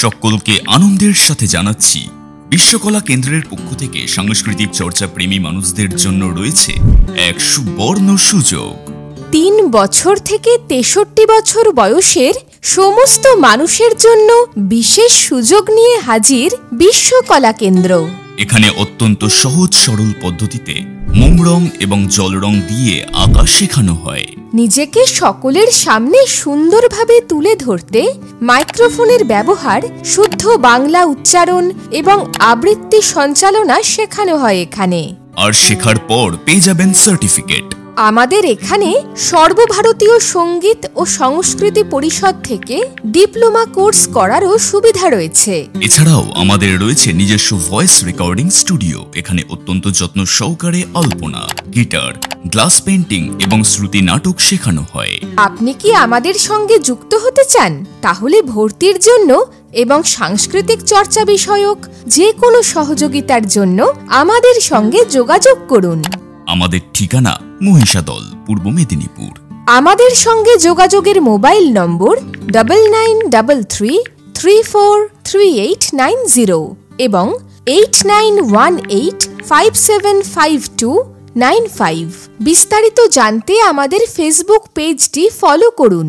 সকলকে আনন্দের সাথে জানাচ্ছি বিশ্বকলা কেন্দ্রের পক্ষ থেকে সাংস্কৃতিক চর্চা প্রেমী মানুষদের জন্য রয়েছে এক সুবর্ণ সুযোগ। 3 বছর থেকে 63 বছর বয়সের সমস্ত মানুষের জন্য বিশেষ সুযোগ নিয়ে হাজির বিশ্বকলা কেন্দ্র। এখানে অত্যন্ত সহজ সরল পদ্ধতিতে মোম রং এবং জল রং দিয়ে আঁকা শেখানো হয়। নিজেকে সকলের সামনে সুন্দরভাবে তুলে ধরতে মাইক্রোফোনের ব্যবহার, শুদ্ধ বাংলা উচ্চারণ এবং আবৃত্তি সঞ্চালনা শেখানো হয় এখানে। আর শেখার পর পেয়ে যাবেন সার্টিফিকেট। আমাদের এখানে সর্বভারতীয় সঙ্গীত ও সংস্কৃতি পরিষদ থেকে ডিপ্লোমা কোর্স করারও সুবিধা রয়েছে। এছাড়াও আমাদের রয়েছে নিজস্ব ভয়েস রেকর্ডিং স্টুডিও। এখানে অত্যন্ত যত্ন সহকারে আলপনা, গিটার, গ্লাস পেইন্টিং এবং শ্রুতি নাটক শেখানো হয়। আপনি কি আমাদের সঙ্গে যুক্ত হতে চান? তাহলে ভর্তির জন্য এবং সাংস্কৃতিক চর্চা বিষয়ক যে কোনো সহযোগিতার জন্য আমাদের সঙ্গে যোগাযোগ করুন। আমাদের ঠিকানা মহিষাদল, পূর্ব মেদিনীপুর। আমাদের সঙ্গে যোগাযোগের মোবাইল নম্বর 9933343890 এবং 8918575295। বিস্তারিত জানতে আমাদের ফেসবুক পেজটি ফলো করুন।